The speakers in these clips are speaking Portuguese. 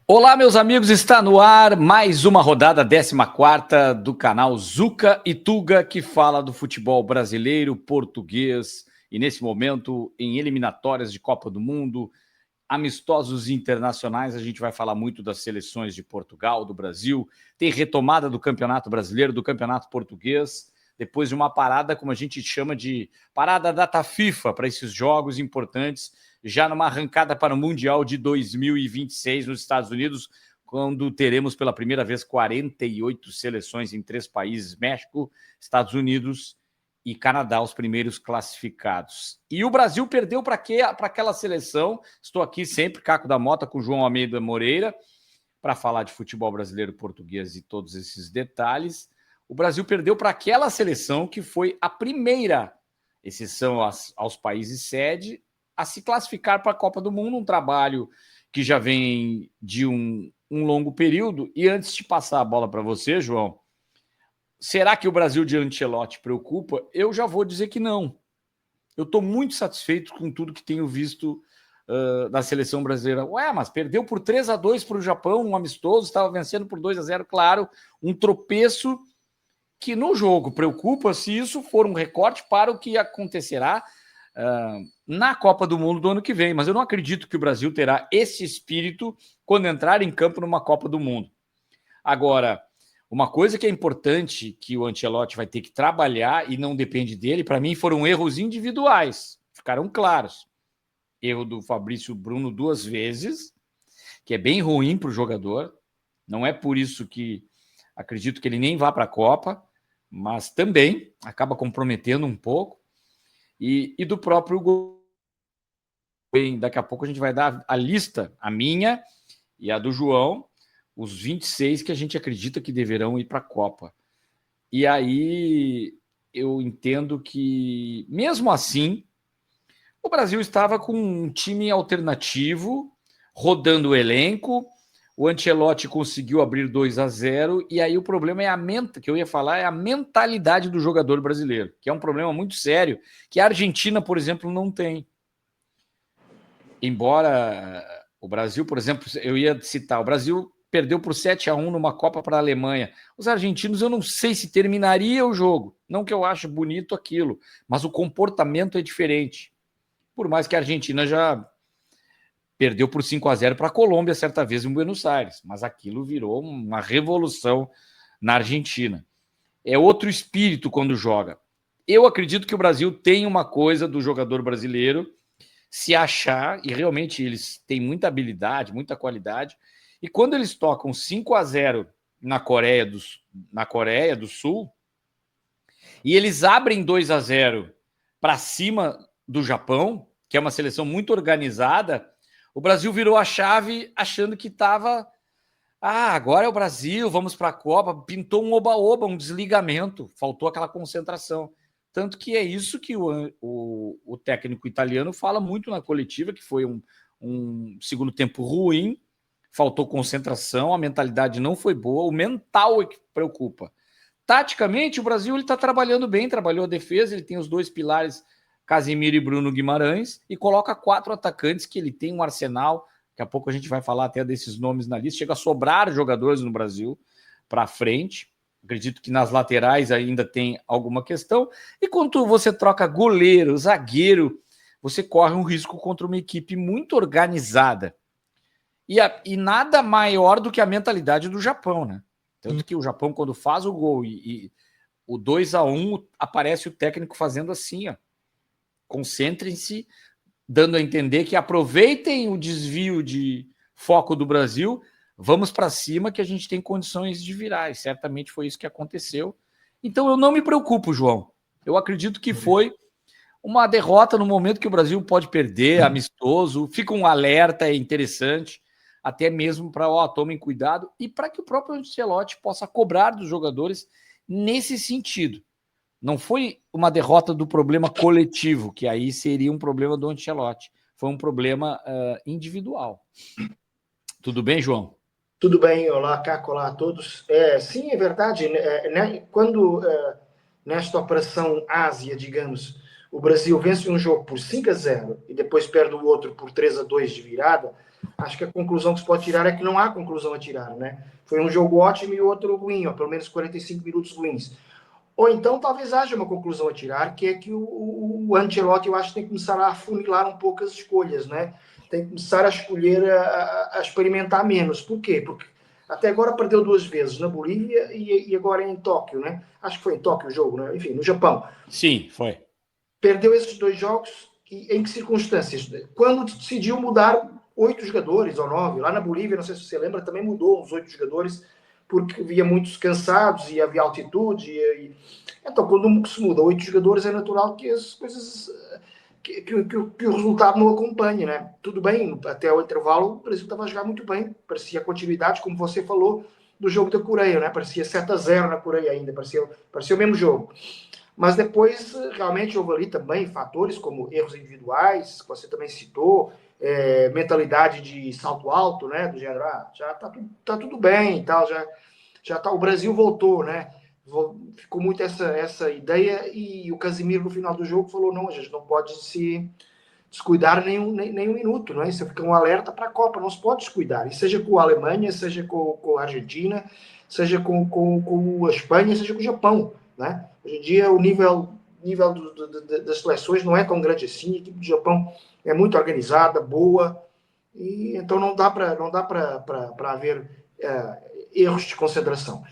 Olá, meus amigos, está no ar mais uma rodada 14ª do canal Zuca e Tuga, que fala do futebol brasileiro, português e, nesse momento, em eliminatórias de Copa do Mundo, amistosos internacionais. A gente vai falar muito das seleções de Portugal, do Brasil, tem retomada do Campeonato Brasileiro, do Campeonato Português, depois de uma parada, como a gente chama de parada data FIFA, para esses jogos importantes, já numa arrancada para o Mundial de 2026 nos Estados Unidos, quando teremos pela primeira vez 48 seleções em 3 países, México, Estados Unidos e Canadá, os primeiros classificados. E o Brasil perdeu para aquela seleção. Estou aqui sempre, Caco da Mota, com João Almeida Moreira, para falar de futebol brasileiro, português e todos esses detalhes. O Brasil perdeu para aquela seleção que foi a primeira, exceção aos países sede, a se classificar para a Copa do Mundo, um trabalho que já vem de um longo período. E antes de passar a bola para você, João, será que o Brasil de Ancelotti preocupa? Eu já vou dizer que não. Eu estou muito satisfeito com tudo que tenho visto da seleção brasileira. Ué, mas perdeu por 3-2 para o Japão, um amistoso, estava vencendo por 2-0, claro, um tropeço que no jogo preocupa se isso for um recorte para o que acontecerá na Copa do Mundo do ano que vem, mas eu não acredito que o Brasil terá esse espírito quando entrar em campo numa Copa do Mundo. Agora, uma coisa que é importante que o Ancelotti vai ter que trabalhar e não depende dele, para mim foram erros individuais, ficaram claros. Erro do Fabrício Bruno 2 vezes, que é bem ruim para o jogador, não é por isso que acredito que ele nem vá para a Copa, mas também acaba comprometendo um pouco. E do próprio gol. Daqui a pouco a gente vai dar a lista, a minha e a do João, os 26 que a gente acredita que deverão ir para a Copa. E aí eu entendo que, mesmo assim, o Brasil estava com um time alternativo, rodando o elenco, o Ancelotti conseguiu abrir 2-0, e aí o problema é que eu ia falar, é a mentalidade do jogador brasileiro, que é um problema muito sério, que a Argentina, por exemplo, não tem. Embora o Brasil, por exemplo, eu ia citar, o Brasil perdeu por 7-1 numa Copa para a Alemanha. Os argentinos, eu não sei se terminaria o jogo, não que eu ache bonito aquilo, mas o comportamento é diferente. Por mais que a Argentina já perdeu por 5-0 para a Colômbia certa vez em Buenos Aires, mas aquilo virou uma revolução na Argentina. É outro espírito quando joga. Eu acredito que o Brasil tem uma coisa do jogador brasileiro se achar, e realmente eles têm muita habilidade, muita qualidade, e quando eles tocam 5-0 na Coreia do Sul, e eles abrem 2-0 para cima do Japão, que é uma seleção muito organizada, o Brasil virou a chave achando que estava... agora é o Brasil, vamos para a Copa. Pintou um oba-oba, um desligamento. Faltou aquela concentração. Tanto que é isso que o técnico italiano fala muito na coletiva, que foi um segundo tempo ruim, faltou concentração, a mentalidade não foi boa, o mental é que preocupa. Taticamente, o Brasil está trabalhando bem, trabalhou a defesa, ele tem os 2 pilares, Casemiro e Bruno Guimarães, e coloca 4 atacantes que ele tem um arsenal. Daqui a pouco a gente vai falar até desses nomes na lista. Chega a sobrar jogadores no Brasil para frente. Acredito que nas laterais ainda tem alguma questão. E quando você troca goleiro, zagueiro, você corre um risco contra uma equipe muito organizada. E nada maior do que a mentalidade do Japão, né? Tanto que o Japão, quando faz o gol e o 2-1, aparece o técnico fazendo assim, ó. Concentrem-se, dando a entender que aproveitem o desvio de foco do Brasil, vamos para cima que a gente tem condições de virar, e certamente foi isso que aconteceu. Então eu não me preocupo, João. Eu acredito que foi uma derrota no momento que o Brasil pode perder, amistoso, fica um alerta, é interessante, até mesmo para, tomem cuidado, e para que o próprio Ancelotti possa cobrar dos jogadores nesse sentido. Não foi uma derrota do problema coletivo, que aí seria um problema do Ancelotti. Foi um problema individual. Tudo bem, João? Tudo bem, olá, Caco, olá a todos. Sim, é verdade. Quando nesta operação Ásia, digamos, o Brasil vence um jogo por 5-0 e depois perde o outro por 3-2 de virada, acho que a conclusão que se pode tirar é que não há conclusão a tirar, né? Foi um jogo ótimo e outro ruim, ou pelo menos 45 minutos ruins. Ou então talvez haja uma conclusão a tirar, que é que o Ancelotti, eu acho, tem que começar a afunilar um pouco as escolhas, né? Tem que começar a escolher, a experimentar menos. Por quê? Porque até agora perdeu 2 vezes, na Bolívia e agora em Tóquio, né? Acho que foi em Tóquio o jogo, né? Enfim, no Japão. Sim, foi. Perdeu esses 2 jogos em que circunstâncias? Quando decidiu mudar 8 jogadores ou 9, lá na Bolívia, não sei se você lembra, também mudou uns 8 jogadores, porque havia muitos cansados e havia altitude. Então, quando se muda 8 jogadores, é natural que as coisas. Que o resultado não acompanhe, né? Tudo bem, até o intervalo o Brasil estava a jogar muito bem, parecia continuidade, como você falou, do jogo da Coreia, né? Parecia 7-0 na Coreia ainda, parecia o mesmo jogo. Mas depois, realmente, houve ali também fatores como erros individuais, que você também citou, mentalidade de salto alto, né? Do gênero, já tá tudo bem e tal, já tá, o Brasil voltou, né? Ficou muito essa ideia e o Casimiro, no final do jogo, falou, não, a gente não pode se descuidar nem um minuto, não é? Isso fica um alerta para a Copa, não se pode descuidar. E seja com a Alemanha, seja com a Argentina, seja com a Espanha, seja com o Japão, né? Hoje em dia o nível das seleções não é tão grande assim, a equipe do Japão é muito organizada, boa, e então não dá para haver erros de concentração.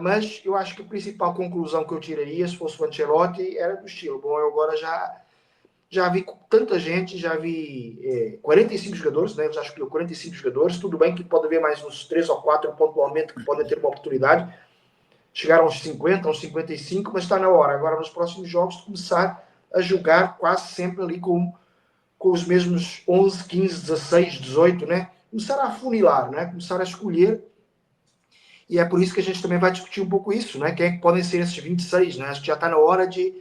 Mas eu acho que a principal conclusão que eu tiraria, se fosse o Ancelotti, era do estilo. Bom, eu agora já vi tanta gente, já vi 45 jogadores, né? Eu já escolhi 45 jogadores. Tudo bem que pode haver mais uns 3 ou 4 pontualmente que podem ter uma oportunidade. Chegar aos 50, aos 55, mas está na hora, agora nos próximos jogos, de começar a jogar quase sempre ali com os mesmos 11, 15, 16, 18, né? Começar a afunilar, né? Começar a escolher. E é por isso que a gente também vai discutir um pouco isso, né? Quem é que podem ser esses 26, né? Acho que já está na hora de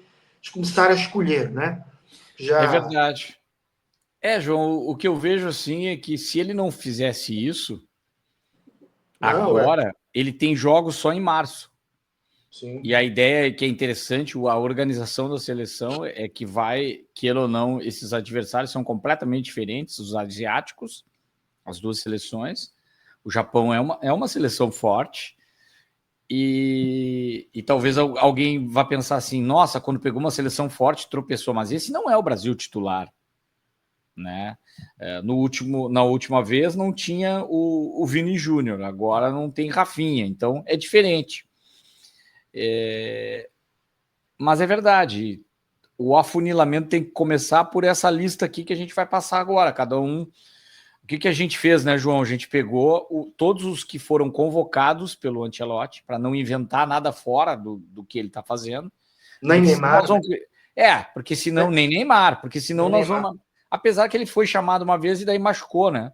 começar a escolher, né? É Já. verdade. João, o que eu vejo assim é que se ele não fizesse isso, Não, é. agora ele tem jogos só em março. Sim. E a ideia é que é interessante, a organização da seleção é que vai, queira ou não, esses adversários são completamente diferentes, os asiáticos, as duas seleções. O Japão é uma seleção forte, e talvez alguém vá pensar assim, nossa, quando pegou uma seleção forte, tropeçou, mas esse não é o Brasil titular, né? Na última vez não tinha o Vini Júnior, agora não tem Rafinha, então é diferente. Mas é verdade, o afunilamento tem que começar por essa lista aqui que a gente vai passar agora, cada um. O que a gente fez, né, João? A gente pegou todos os que foram convocados pelo Ancelotti, para não inventar nada fora do que ele está fazendo. Nem Porque Neymar. vamos... porque senão, nem Neymar, porque senão nem nós Neymar. Vamos. Apesar que ele foi chamado uma vez e daí machucou, né?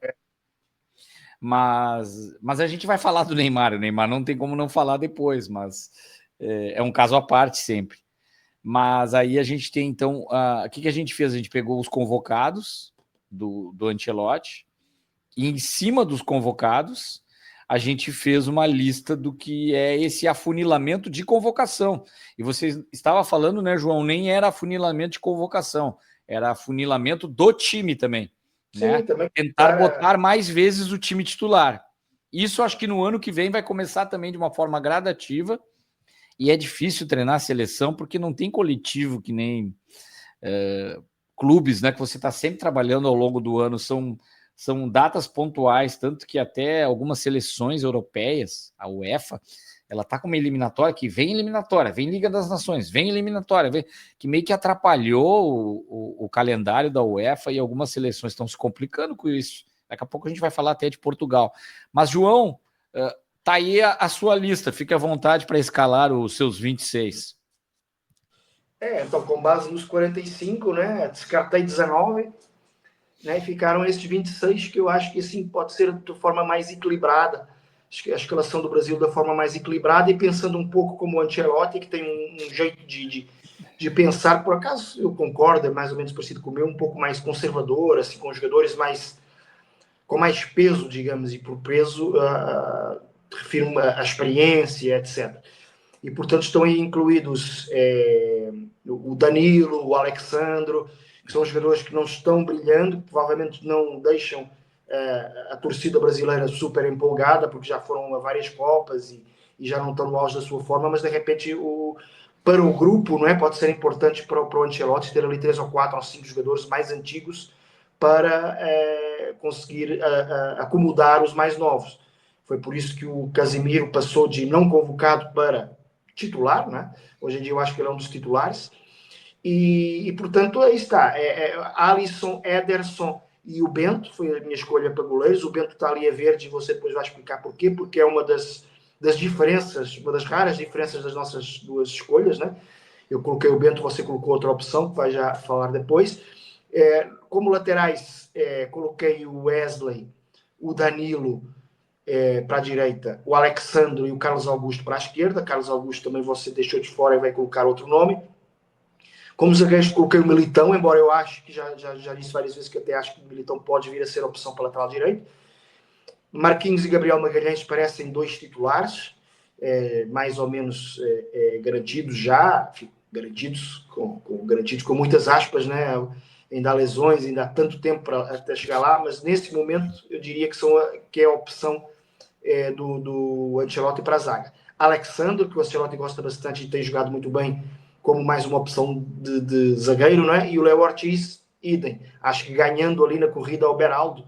Mas a gente vai falar do Neymar. O Neymar não tem como não falar depois, mas é um caso à parte sempre. Mas aí a gente tem, então, o que a gente fez? A gente pegou os convocados do Ancelotti, e em cima dos convocados, a gente fez uma lista do que é esse afunilamento de convocação. E você estava falando, né, João, nem era afunilamento de convocação, era afunilamento do time também. Sim, né? também. Tentar botar mais vezes o time titular. Isso acho que no ano que vem vai começar também de uma forma gradativa, e é difícil treinar a seleção porque não tem coletivo que nem clubes, né, que você está sempre trabalhando ao longo do ano, são datas pontuais, tanto que até algumas seleções europeias, a UEFA, ela está com uma eliminatória que vem eliminatória, vem Liga das Nações, vem eliminatória, que meio que atrapalhou o calendário da UEFA, e algumas seleções estão se complicando com isso. Daqui a pouco a gente vai falar até de Portugal. Mas, João, tá aí a sua lista, fique à vontade para escalar os seus 26. Então, com base nos 45, né, descartei 19, né, e ficaram esses 26 que eu acho que assim pode ser de forma mais equilibrada, a escalação do Brasil da forma mais equilibrada, e pensando um pouco como o Ancelotti, que tem um jeito de pensar, por acaso eu concordo, é mais ou menos parecido com o meu, um pouco mais conservador, assim, com jogadores com mais peso, digamos, e por peso refiro a experiência, etc. e portanto estão aí incluídos o Danilo, o Alexandro, que são jogadores que não estão brilhando, que provavelmente não deixam a torcida brasileira super empolgada, porque já foram a várias Copas e já não estão no auge da sua forma, mas de repente para o grupo, não é? Pode ser importante para o Ancelotti ter ali 3 ou 4 ou 5 jogadores mais antigos para conseguir acomodar os mais novos. Foi por isso que o Casemiro passou de não convocado para titular, né? Hoje em dia eu acho que ele é um dos titulares. E portanto, aí está. Alisson, Ederson e o Bento, foi a minha escolha para goleiros. O Bento está ali a verde e você depois vai explicar porquê, porque é uma das diferenças, uma das raras diferenças das nossas duas escolhas, né? Eu coloquei o Bento, você colocou outra opção, que vai já falar depois. Como laterais, coloquei o Wesley, o Danilo para a direita, o Alexandre e o Carlos Augusto para a esquerda. Carlos Augusto também você deixou de fora e vai colocar outro nome. Como zagueiros, coloquei o Militão, embora eu acho que já disse várias vezes que até acho que o Militão pode vir a ser a opção para lateral direito. Marquinhos e Gabriel Magalhães parecem 2 titulares, mais ou menos garantidos já, garantidos com muitas aspas, né? Ainda há lesões, ainda há tanto tempo até chegar lá, mas nesse momento eu diria que é a opção do Ancelotti para a zaga. Alexandre, que o Ancelotti gosta bastante e tem jogado muito bem como mais uma opção de zagueiro, não é? E o Léo Ortiz, idem. Acho que ganhando ali na corrida ao Beraldo,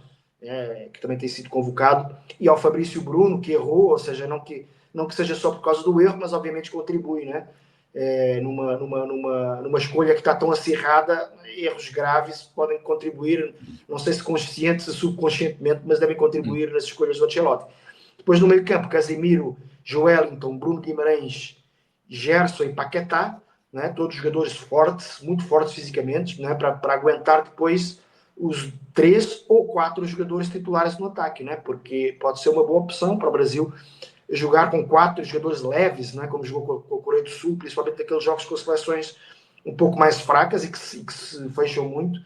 que também tem sido convocado, e ao Fabrício Bruno, que errou, ou seja, não que seja só por causa do erro, mas obviamente contribui, né? Numa escolha que está tão acirrada, erros graves podem contribuir, não sei se conscientes ou subconscientemente, mas devem contribuir nas escolhas do Ancelotti. Depois no meio campo, Casemiro, Joelinton, Bruno Guimarães, Gerson e Paquetá, né? Todos jogadores fortes, muito fortes fisicamente, né? Para aguentar depois os 3 ou 4 jogadores titulares no ataque, né? Porque pode ser uma boa opção para o Brasil jogar com 4 jogadores leves, né? Como jogou com a Coreia do Sul, principalmente naqueles jogos com seleções um pouco mais fracas e que se fecham muito.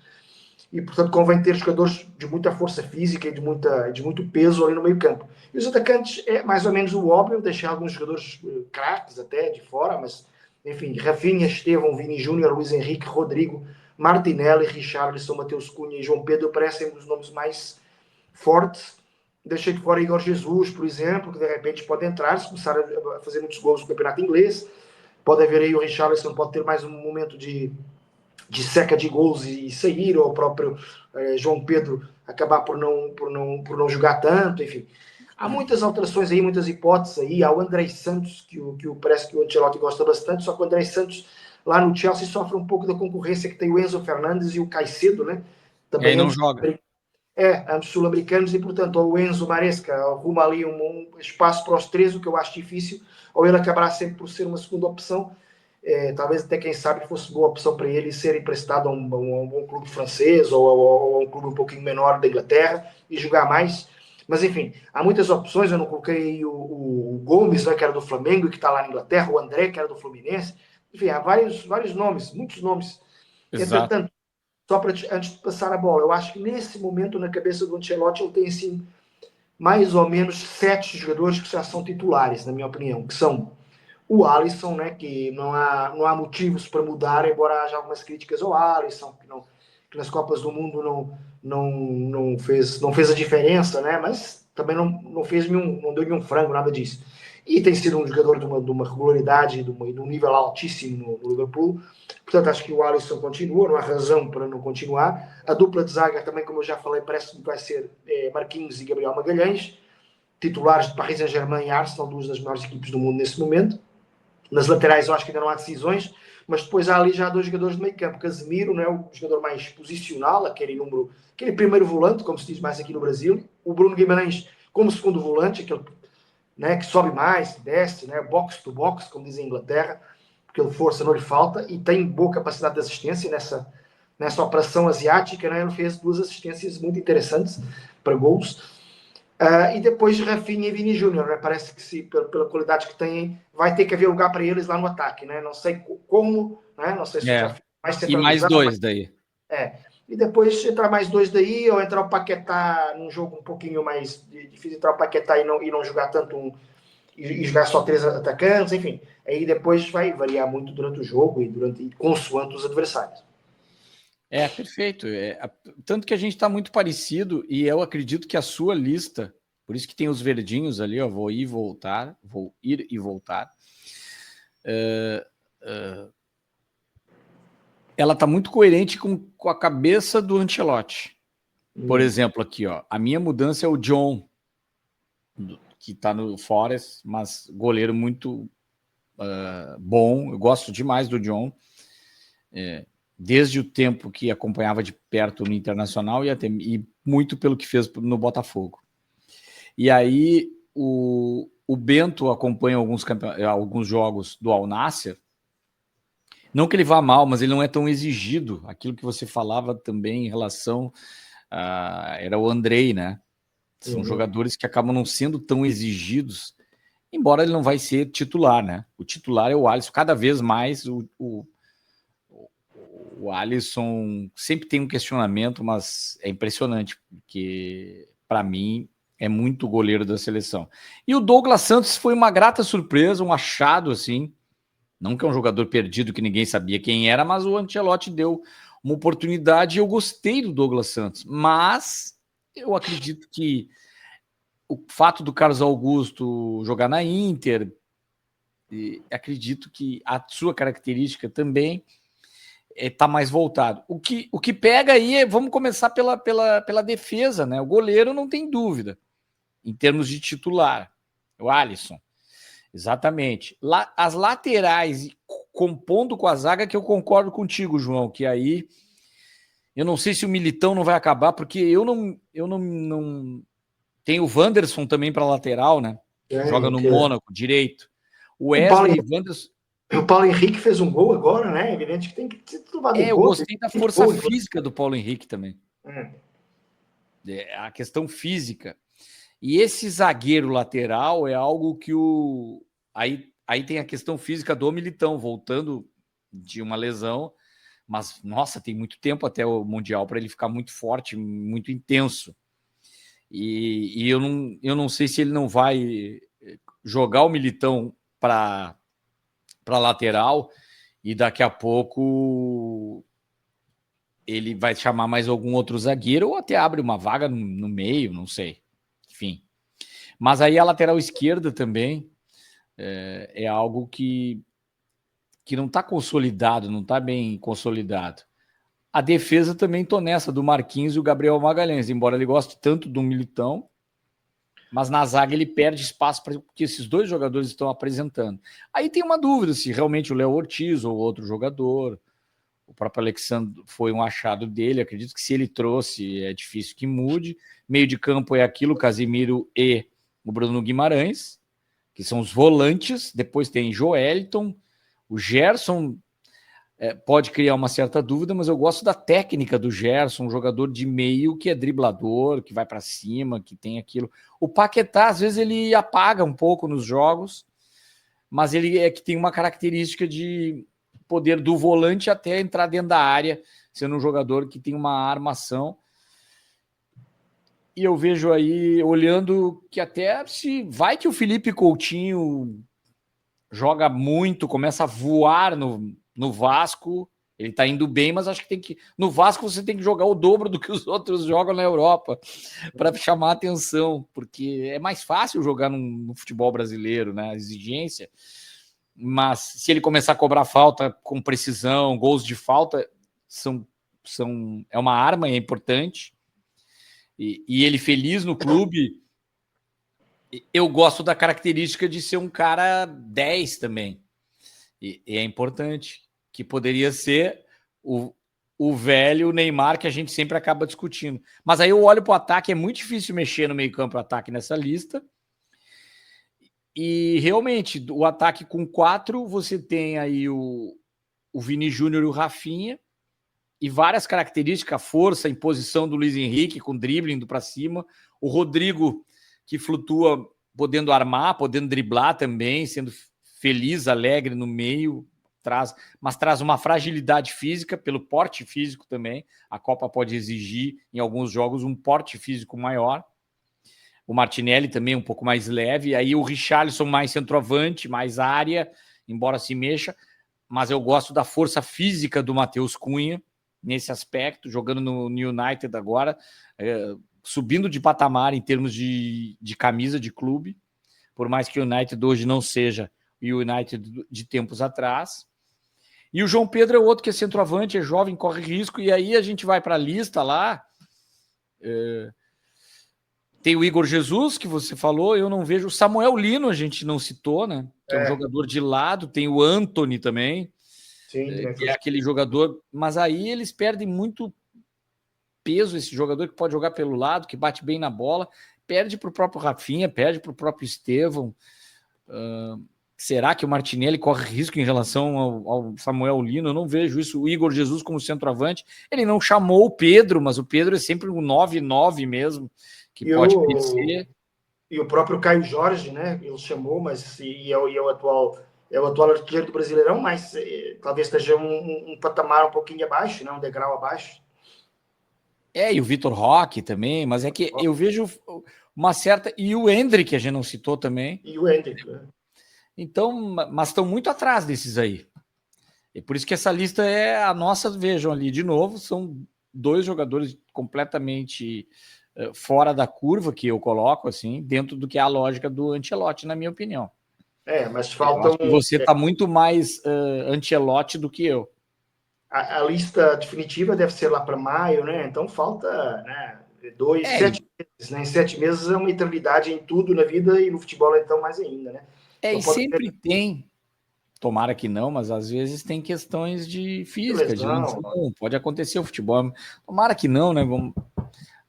E, portanto, convém ter jogadores de muita força física e de muito peso ali no meio campo. E os atacantes é mais ou menos o óbvio, deixei alguns jogadores craques até de fora, mas, enfim, Rafinha, Estevão, Vini Júnior, Luiz Henrique, Rodrigo, Martinelli, Richarlison, Mateus Cunha e João Pedro parecem os nomes mais fortes. Deixei de fora Igor Jesus, por exemplo, que de repente pode entrar, se começar a fazer muitos gols no campeonato inglês. Pode haver aí o Richarlison, pode ter mais um momento de seca de gols e sair, ou o próprio João Pedro acabar por não jogar tanto, enfim. Há muitas alterações aí, muitas hipóteses aí. Há o André Santos, que parece que o Ancelotti gosta bastante, só que o André Santos lá no Chelsea sofre um pouco da concorrência que tem o Enzo Fernandes e o Caicedo, né? Também não joga. Ambos sul-americanos, e portanto, ou o Enzo Maresca arruma ali um espaço para os 3, o que eu acho difícil, ou ele acabará sempre por ser uma segunda opção. Talvez até, quem sabe, fosse boa opção para ele ser emprestado a um clube francês ou a um clube um pouquinho menor da Inglaterra e jogar mais. Mas, enfim, há muitas opções. Eu não coloquei o Gomes, né, que era do Flamengo e que está lá na Inglaterra, o André, que era do Fluminense. Enfim, há vários nomes, muitos nomes. Exato. Entretanto, só para antes de passar a bola, eu acho que nesse momento, na cabeça do Ancelotti, ele tem assim mais ou menos 7 jogadores que já são titulares, na minha opinião, que são o Alisson, né, que não há motivos para mudar, embora haja algumas críticas ao Alisson, que nas Copas do Mundo não fez a diferença, né, mas também não deu nenhum frango, nada disso. E tem sido um jogador de uma regularidade, de um nível altíssimo no Liverpool. Portanto, acho que o Alisson continua, não há razão para não continuar. A dupla de zaga também, como eu já falei, parece que vai ser Marquinhos e Gabriel Magalhães, titulares de Paris Saint-Germain e Arsenal, duas das melhores equipes do mundo nesse momento. Nas laterais eu acho que ainda não há decisões, mas depois há ali já 2 jogadores de meio campo. Casemiro, não é o jogador mais posicional, aquele primeiro volante, como se diz mais aqui no Brasil. O Bruno Guimarães como segundo volante, aquele, né, que sobe mais, desce, né, box to box, como dizem em Inglaterra, porque ele força não lhe falta e tem boa capacidade de assistência nessa operação asiática, né, ele fez 2 assistências muito interessantes para gols. E depois Rafinha e Vini Júnior, né? Parece que pela qualidade que têm, vai ter que haver lugar para eles lá no ataque, né? Não sei como, né? Não sei se o Rafinha mais centralizado. E mais 2 daí. E depois entrar mais 2 daí, ou entrar o Paquetá num jogo um pouquinho mais difícil, entrar o Paquetá e não jogar tanto e jogar só 3 atacantes, enfim. Aí depois vai variar muito durante o jogo e consoante os adversários. Perfeito. Tanto que a gente está muito parecido e eu acredito que a sua lista, por isso que tem os verdinhos ali, ó, vou ir e voltar. Ela está muito coerente com a cabeça do Ancelotti. Por exemplo, aqui, ó, a minha mudança é o John, que está no Forest, mas goleiro muito bom. Eu gosto demais do John. Desde o tempo que acompanhava de perto no Internacional e muito pelo que fez no Botafogo. E aí o Bento acompanha alguns jogos do Al Nassr. Não que ele vá mal, mas ele não é tão exigido. Aquilo que você falava também em relação era o Andrei, né? São jogadores que acabam não sendo tão exigidos, embora ele não vai ser titular, né? O titular é o Alisson. Cada vez mais o Alisson sempre tem um questionamento, mas é impressionante, porque para mim é muito goleiro da seleção. E o Douglas Santos foi uma grata surpresa, um achado assim. Não que é um jogador perdido que ninguém sabia quem era, mas o Ancelotti deu uma oportunidade e eu gostei do Douglas Santos. Mas eu acredito que o fato do Carlos Augusto jogar na Inter, acredito que a sua característica também está mais voltado. O que pega aí vamos começar pela defesa, né? O goleiro não tem dúvida, em termos de titular, o Alisson. Exatamente. As laterais, compondo com a zaga, que eu concordo contigo, João, que aí eu não sei se o Militão não vai acabar, porque eu não tem o Wanderson também para lateral, né? Joga no Mônaco, direito. O Wesley, Wanderson... O Paulo Henrique fez um gol agora, né? Evidente que tem que ser tomado em conta. Eu gostei da força física do Paulo Henrique também. A questão física. E esse zagueiro lateral é algo que Aí tem a questão física do Militão, voltando de uma lesão, mas, nossa, tem muito tempo até o Mundial para ele ficar muito forte, muito intenso. E eu não sei se ele não vai jogar o Militão para lateral e daqui a pouco ele vai chamar mais algum outro zagueiro ou até abre uma vaga no meio, não sei. Enfim. Mas aí a lateral esquerda também é algo que não está consolidado, não está bem consolidado. A defesa também estou nessa, do Marquinhos e o Gabriel Magalhães, embora ele goste tanto do Militão, mas na zaga ele perde espaço para que esses dois jogadores estão apresentando. Aí tem uma dúvida se realmente o Léo Ortiz ou outro jogador, o próprio Alexandre foi um achado dele, acredito que se ele trouxe é difícil que mude. Meio de campo é aquilo, Casimiro e o Bruno Guimarães, que são os volantes, depois tem Joeliton, o Gerson pode criar uma certa dúvida, mas eu gosto da técnica do Gerson, um jogador de meio que é driblador, que vai para cima, que tem aquilo. O Paquetá, às vezes, ele apaga um pouco nos jogos, mas ele é que tem uma característica de poder do volante até entrar dentro da área, sendo um jogador que tem uma armação. E eu vejo aí, olhando, que até se vai que o Felipe Coutinho joga muito, começa a voar no Vasco, ele tá indo bem, mas acho que tem que... No Vasco você tem que jogar o dobro do que os outros jogam na Europa para chamar a atenção, porque é mais fácil jogar no futebol brasileiro, né? A exigência. Mas se ele começar a cobrar falta com precisão, gols de falta, é uma arma, é importante. E ele feliz no clube, eu gosto da característica de ser um cara 10 também. E é importante, que poderia ser o velho Neymar que a gente sempre acaba discutindo. Mas aí eu olho para o ataque, é muito difícil mexer no meio-campo ataque nessa lista. E realmente, o ataque com 4, você tem aí o Vini Júnior e o Rafinha, e várias características, a força, a imposição do Luiz Henrique, com drible indo para cima, o Rodrigo, que flutua, podendo armar, podendo driblar também, sendo feliz, alegre no meio, mas traz uma fragilidade física, pelo porte físico também. A Copa pode exigir, em alguns jogos, um porte físico maior. O Martinelli também um pouco mais leve. Aí o Richarlison mais centroavante, mais área, embora se mexa. Mas eu gosto da força física do Matheus Cunha nesse aspecto, jogando no United agora, subindo de patamar em termos de camisa de clube, por mais que o United hoje não seja o United de tempos atrás. E o João Pedro é outro que é centroavante, é jovem, corre risco, e aí a gente vai para a lista lá. Tem o Igor Jesus, que você falou, eu não vejo. O Samuel Lino a gente não citou, né? Que é um jogador de lado. Tem o Antony também, Sim, que é aquele jogador. Mas aí eles perdem muito peso, esse jogador que pode jogar pelo lado, que bate bem na bola. Perde para o próprio Rafinha, perde para o próprio Estevão. Será que o Martinelli corre risco em relação ao Samuel Lino? Eu não vejo isso. O Igor Jesus como centroavante. Ele não chamou o Pedro, mas o Pedro é sempre um 9-9 mesmo, que pode crescer. E o próprio Caio Jorge, né? Ele chamou, mas é o atual artilheiro do Brasileirão, mas talvez esteja um patamar um pouquinho abaixo, né? Um degrau abaixo. E o Vitor Roque também, mas é que eu vejo uma certa... E o Endrick, que a gente não citou também. E o Endrick, né? Então, mas estão muito atrás desses aí. E por isso que essa lista é a nossa, vejam ali de novo, são 2 jogadores completamente fora da curva, que eu coloco assim, dentro do que é a lógica do Ancelotti, na minha opinião. Mas faltam... Você está muito mais Ancelotti do que eu. A lista definitiva deve ser lá para maio, né? Então falta, né, 7 meses, né? Em 7 meses é uma eternidade em tudo na vida e no futebol então mais ainda, né? Então, e sempre tem, tomara que não, mas às vezes tem questões de física, de lesão, pode acontecer o futebol. Tomara que não, né? Vamos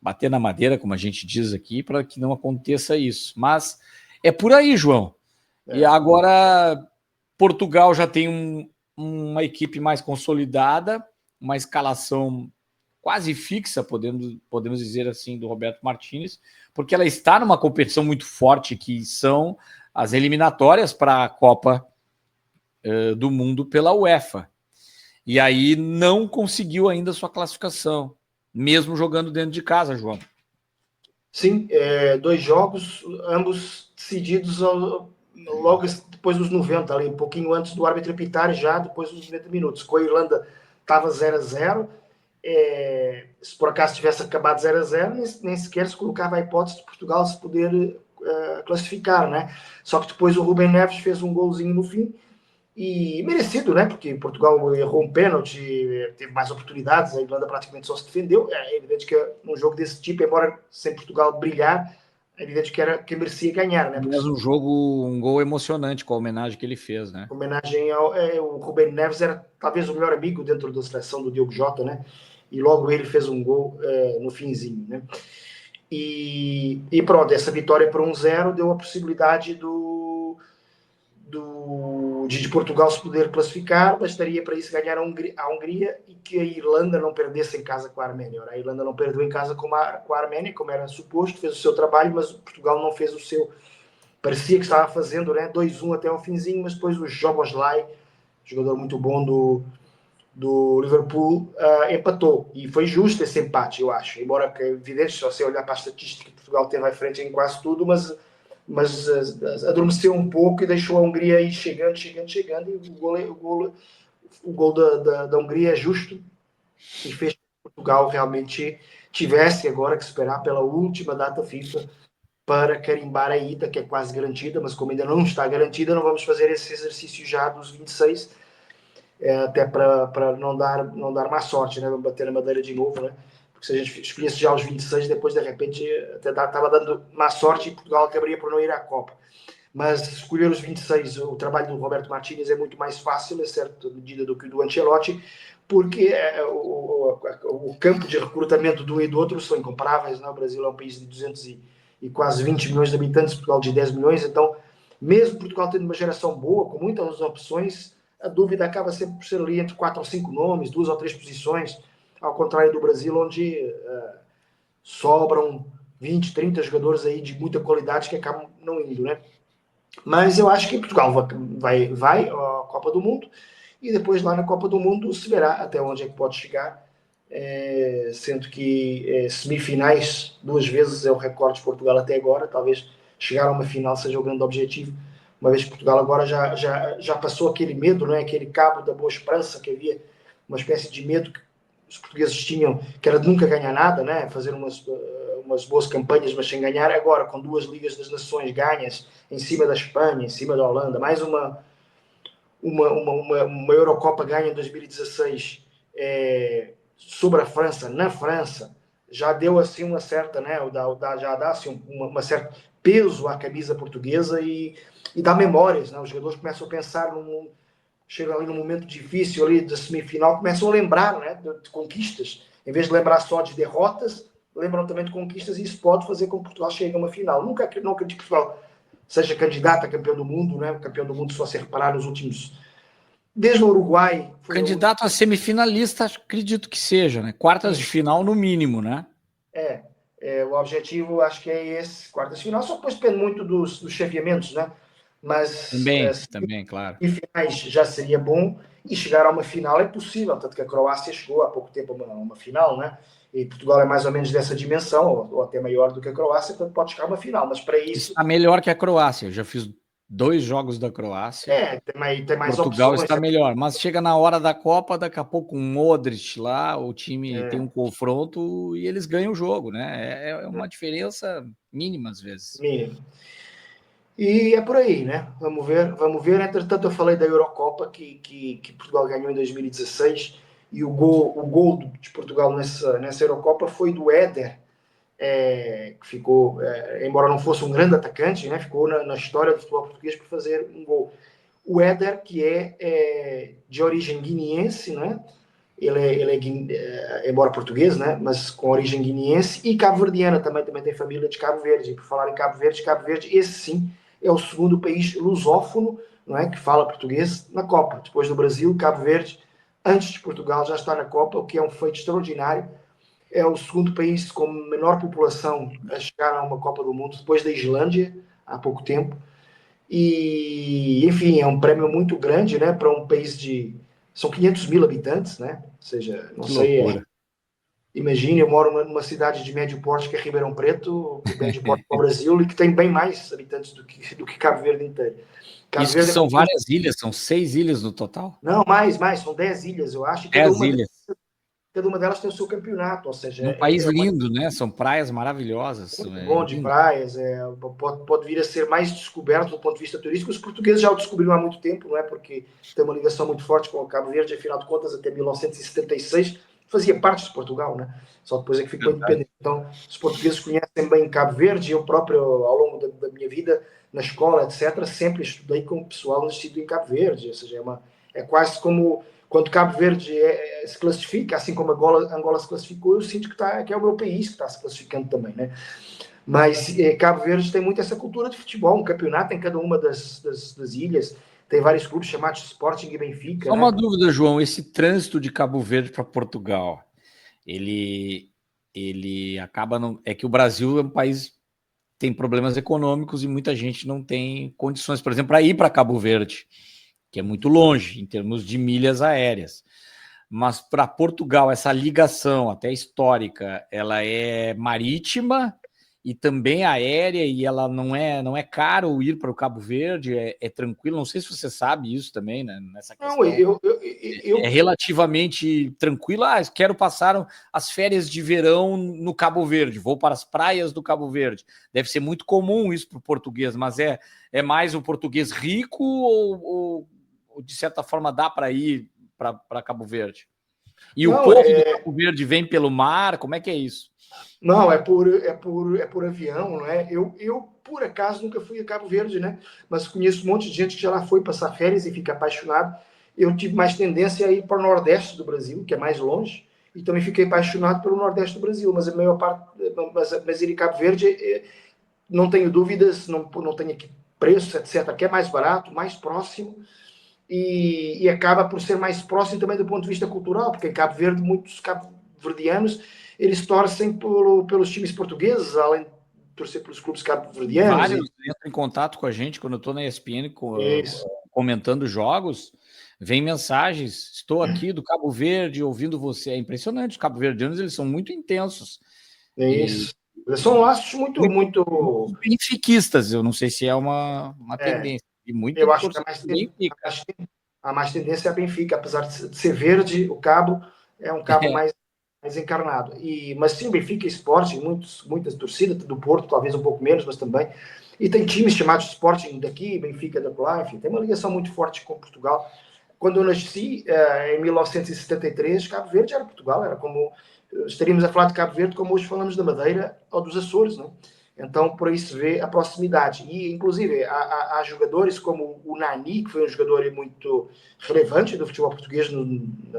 bater na madeira, como a gente diz aqui, para que não aconteça isso. Mas é por aí, João. E agora Portugal já tem uma equipe mais consolidada, uma escalação quase fixa, podemos dizer assim, do Roberto Martínez, porque ela está numa competição muito forte, que são as eliminatórias para a Copa do Mundo pela UEFA. E aí não conseguiu ainda sua classificação, mesmo jogando dentro de casa, João. Sim, 2 jogos, ambos decididos logo depois dos 90, ali, um pouquinho antes do árbitro apitar, já depois dos 90 minutos. Com a Irlanda estava 0-0. Se por acaso tivesse acabado 0-0, nem sequer se colocava a hipótese de Portugal se poder classificar, né? Só que depois o Rubem Neves fez um golzinho no fim, e merecido, né? Porque Portugal errou um pênalti, teve mais oportunidades, a Irlanda praticamente só se defendeu. É evidente que num jogo desse tipo, embora sem Portugal brilhar, é evidente que merecia ganhar, né? Mas um gol emocionante com a homenagem que ele fez, né? Homenagem ao o Rubem Neves, era talvez o melhor amigo dentro da seleção do Diogo Jota, né? E logo ele fez um gol no finzinho, né? E pronto, essa vitória por 1-0 deu a possibilidade de Portugal se poder classificar. Bastaria para isso ganhar a Hungria e que a Irlanda não perdesse em casa com a Arménia. Ora, a Irlanda não perdeu em casa com a Arménia, como era suposto, fez o seu trabalho, mas Portugal não fez o seu. Parecia que estava fazendo, né, 2-1 até ao finzinho, mas depois o Szoboszlai, jogador muito bom do Liverpool, empatou. E foi justo esse empate, eu acho. Embora que é evidente, se você olhar para a estatística, Portugal teve à frente em quase tudo, mas adormeceu um pouco e deixou a Hungria aí chegando, e o gol da Hungria é justo e fez que Portugal realmente tivesse agora que esperar pela última data FIFA para carimbar a ida, que é quase garantida, mas como ainda não está garantida, não vamos fazer esse exercício já dos 26, até para não dar má sorte, né? Vamos bater na madeira de novo, né? Porque se a gente escolhesse já os 26, depois de repente até estava dando má sorte e Portugal acabaria por não ir à Copa. Mas escolher os 26, o trabalho do Roberto Martínez é muito mais fácil, em certa medida, do que o do Ancelotti, porque o campo de recrutamento de um e do outro são incomparáveis, né? O Brasil é um país de 200 e quase 20 milhões de habitantes, Portugal de 10 milhões, então, mesmo Portugal tendo uma geração boa, com muitas opções, a dúvida acaba sempre por ser ali entre 4 ou 5 nomes, 2 ou 3 posições, ao contrário do Brasil, onde sobram 20, 30 jogadores aí de muita qualidade que acabam não indo, né? Mas eu acho que Portugal vai à Copa do Mundo e depois lá na Copa do Mundo se verá até onde é que pode chegar sendo que semifinais 2 vezes é o recorde de Portugal até agora. Talvez chegar a uma final seja o grande objetivo, uma vez que Portugal agora já passou aquele medo, não é? Aquele cabo da boa esperança, que havia uma espécie de medo que os portugueses tinham, que era de nunca ganhar nada, né? Fazer umas boas campanhas, mas sem ganhar. Agora, com 2 Ligas das Nações ganhas, em cima da Espanha, em cima da Holanda, mais uma Eurocopa ganha em 2016 sobre a França, na França, já deu assim uma certa, né? Já dá assim uma certo peso à camisa portuguesa e dá memórias, né? Os jogadores começam a pensar chegam ali num momento difícil ali da semifinal, começam a lembrar, né, de conquistas. Em vez de lembrar só de derrotas, lembram também de conquistas, e isso pode fazer com que Portugal chegue a uma final. Não acredito que Portugal seja candidato a campeão do mundo, né? O campeão do mundo, só se reparar nos últimos... Desde o Uruguai... Candidato a semifinalista, acredito que seja, né? Quartas de final no mínimo, né? O objetivo acho que é esse, quartas de final, só depois depende muito dos chaveamentos, né? Mas também, claro. Em finais já seria bom, e chegar a uma final é possível, tanto que a Croácia chegou há pouco tempo a uma final, né? E Portugal é mais ou menos dessa dimensão, ou até maior do que a Croácia, portanto pode chegar a uma final, mas para isso... Está melhor que a Croácia, eu já fiz 2 jogos da Croácia. Tem mais Portugal opções. Está melhor, mas chega na hora da Copa, daqui a pouco um Modric lá, o time tem um confronto e eles ganham o jogo, né? É uma diferença mínima às vezes. Mínimo. E é por aí, né? Vamos ver. Entretanto, eu falei da Eurocopa que Portugal ganhou em 2016, e o gol de Portugal nessa Eurocopa foi do Éder, que ficou, embora não fosse um grande atacante, né? Ficou na história do futebol português por fazer um gol. O Éder, que é de origem guineense, né? Ele é embora português, né? Mas com origem guineense e cabo-verdiana, também tem família de Cabo Verde. E por falar em Cabo Verde, esse sim é o segundo país lusófono, não é, que fala português na Copa. Depois do Brasil, Cabo Verde, antes de Portugal, já está na Copa, o que é um feito extraordinário. É o segundo país com menor população a chegar a uma Copa do Mundo, depois da Islândia, há pouco tempo. E, enfim, é um prêmio muito grande, né, para um país de... São 500 mil habitantes, né? Ou seja, não que sei... loucura. Imagine, eu moro numa cidade de médio porte, que é Ribeirão Preto, médio porte para o Brasil, e que tem bem mais habitantes do que Cabo Verde inteiro. Cabo Isso que Verde são várias ilhas, são 6 ilhas no total? Não, mais, são 10 ilhas, eu acho, e 10 ilhas. cada uma delas tem o seu campeonato, ou seja... Num país lindo, né? São praias maravilhosas. Muito bom de praias, pode vir a ser mais descoberto do ponto de vista turístico. Os portugueses já o descobriram há muito tempo, não é? Porque tem uma ligação muito forte com o Cabo Verde, afinal de contas, até 1976 fazia parte de Portugal, né? Só depois é que ficou independente. Então, os portugueses conhecem bem Cabo Verde. Eu próprio, ao longo da minha vida, na escola, etc., sempre estudei com o pessoal nascido em Cabo Verde, ou seja, é quase como... Quando Cabo Verde se classifica, assim como Angola se classificou, eu sinto que é o meu país que está se classificando também, né? Mas Cabo Verde tem muito essa cultura de futebol, um campeonato em cada uma das ilhas, tem vários clubes chamados Sporting e Benfica. Só uma dúvida, João, esse trânsito de Cabo Verde para Portugal, ele acaba... É que o Brasil é um país tem problemas econômicos e muita gente não tem condições, por exemplo, para ir para Cabo Verde, que é muito longe em termos de milhas aéreas. Mas para Portugal, essa ligação até histórica, ela é marítima e também aérea, e ela não é caro ir para o Cabo Verde, é tranquilo. Não sei se você sabe isso também, né, nessa questão. Não, É relativamente tranquilo. Quero passar as férias de verão no Cabo Verde, vou para as praias do Cabo Verde. Deve ser muito comum isso para o português, mas é mais o português rico ou de certa forma dá para ir para Cabo Verde? E o povo do Cabo Verde vem pelo mar? Como é que é isso? Não, é por avião, não é? Eu, por acaso, nunca fui a Cabo Verde, né? Mas conheço um monte de gente que já lá foi passar férias e fica apaixonado. Eu tive mais tendência a ir para o Nordeste do Brasil, que é mais longe, e também fiquei apaixonado pelo Nordeste do Brasil, mas a maior parte... Mas ir a Cabo Verde, não tenho dúvidas, não tenho aqui preço, etc., que é mais barato, mais próximo, e acaba por ser mais próximo também do ponto de vista cultural, porque em Cabo Verde, muitos cabo-verdianos, eles torcem pelos times portugueses, além de torcer pelos clubes cabo-verdianos. Vários entram em contato com a gente quando eu estou na ESPN comentando jogos. Vem mensagens, estou aqui do Cabo Verde ouvindo você. É impressionante, os cabo-verdianos eles são muito intensos. É E, isso. São laços muito, muito, muito. muito benfiquistas, eu não sei se é uma É, tendência. E muito eu acho que torcedor do Benfica. a mais tendência é a Benfica, apesar de ser verde, o Cabo é um Cabo mais encarnado. Mas sim, Benfica Sporting, muitas torcidas do Porto, talvez um pouco menos, mas também. E tem times chamados Sporting daqui, Benfica da lá, enfim, tem uma ligação muito forte com Portugal. Quando eu nasci, em 1973, Cabo Verde era Portugal, era como estaríamos a falar de Cabo Verde como hoje falamos da Madeira ou dos Açores, não é? Então, por aí se vê a proximidade. E, inclusive, há jogadores como o Nani, que foi um jogador muito relevante do futebol português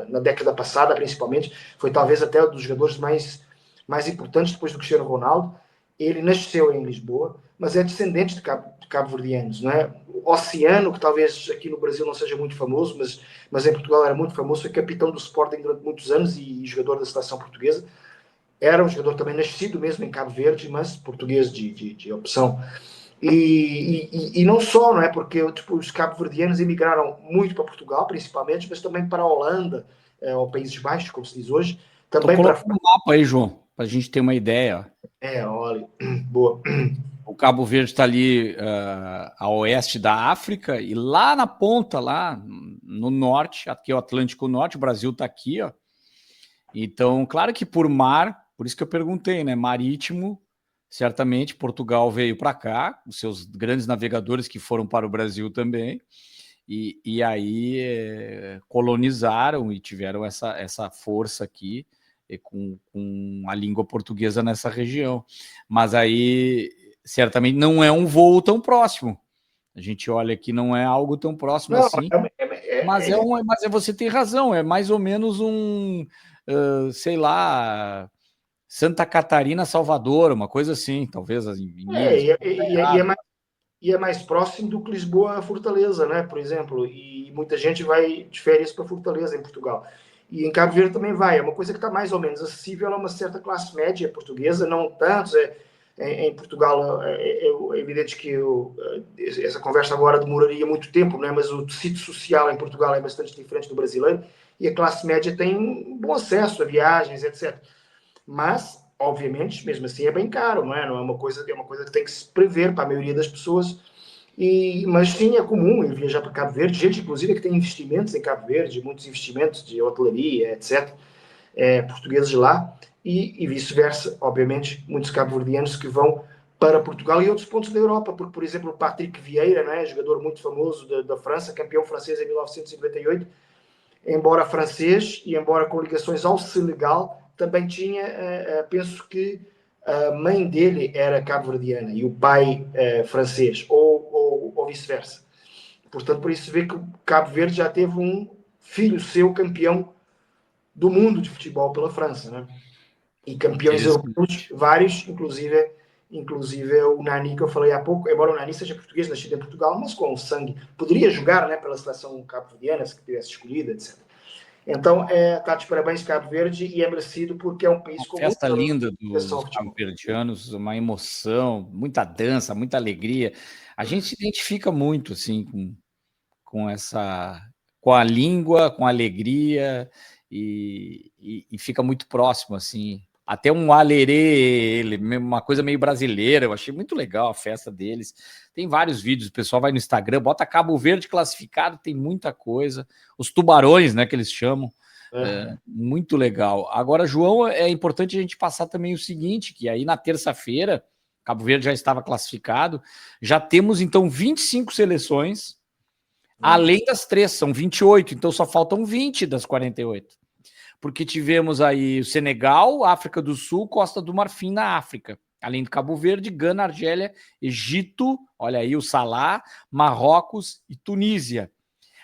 na década passada, principalmente. Foi talvez até um dos jogadores mais importantes depois do Cristiano Ronaldo. Ele nasceu em Lisboa, mas é descendente de cabo-verdianos, não é? O Oceano, que talvez aqui no Brasil não seja muito famoso, mas em Portugal era muito famoso, foi capitão do Sporting durante muitos anos e jogador da seleção portuguesa. Era um jogador também nascido mesmo em Cabo Verde, mas português de opção. E não só, não é? Porque tipo, os cabo-verdianos emigraram muito para Portugal, principalmente, mas também para a Holanda, ou Países Baixos, como se diz hoje, Estou também para. colocando no mapa aí, João, para a gente ter uma ideia. Olha, boa. O Cabo Verde está ali a oeste da África e lá na ponta, lá no norte, aqui é o Atlântico Norte, o Brasil está aqui, ó. Então, claro que por mar, por isso que eu perguntei, né? Marítimo, certamente Portugal veio para cá, os seus grandes navegadores que foram para o Brasil também, e aí colonizaram e tiveram essa força aqui com a língua portuguesa nessa região. Mas aí, certamente, não é um voo tão próximo. A gente olha que não é algo tão próximo Não, assim, mas você tem razão, é mais ou menos sei lá, Santa Catarina, Salvador, uma coisa assim, talvez em Minas. é mais próximo do que Lisboa a Fortaleza, né? Por exemplo, e muita gente vai de férias para Fortaleza, em Portugal. E em Cabo Verde também vai. É uma coisa que está mais ou menos acessível a uma certa classe média portuguesa, não tanto. Em Portugal é evidente que essa conversa agora demoraria muito tempo, né? Mas o tecido social em Portugal é bastante diferente do brasileiro e a classe média tem bom acesso a viagens, etc. Mas, obviamente, mesmo assim é bem caro, não é? Não é uma coisa, é uma coisa que tem que se prever para a maioria das pessoas. Mas sim, é comum ir viajar para Cabo Verde, gente, inclusive, que tem investimentos em Cabo Verde, muitos investimentos de hotelaria, etc., portugueses lá, e vice-versa, obviamente, muitos cabo-verdianos que vão para Portugal e outros pontos da Europa, porque, por exemplo, o Patrick Vieira, né, jogador muito famoso da França, campeão francês em 1998, embora francês e embora com ligações ao Senegal, também tinha, penso que a mãe dele era cabo-verdiana e o pai francês, ou vice-versa. Portanto, por isso se vê que o Cabo Verde já teve um filho seu campeão do mundo de futebol pela França, né? E campeões europeus, vários, inclusive o Nani que eu falei há pouco, embora o Nani seja português, nascido em Portugal, mas com sangue, poderia jogar, né, pela seleção cabo-verdiana, se tivesse escolhido, etc. Então, está de parabéns Cabo Verde e é merecido porque é um país Uma com festa muita linda ligação dos ao futebol. cabo-verdianos, uma emoção, muita dança, muita alegria. A gente se identifica muito assim com essa, com a língua, com a alegria e fica muito próximo assim. Até um alerê, uma coisa meio brasileira. Eu achei muito legal a festa deles. Tem vários vídeos, o pessoal vai no Instagram, bota Cabo Verde classificado, tem muita coisa. Os tubarões, né, que eles chamam. Muito legal. Agora, João, é importante a gente passar também o seguinte, que aí na terça-feira, Cabo Verde já estava classificado, já temos então 25 seleções, além das 3, são 28, então só faltam 20 das 48. Porque tivemos aí o Senegal, África do Sul, Costa do Marfim na África, além de Cabo Verde, Gana, Argélia, Egito, olha aí o Salá, Marrocos e Tunísia.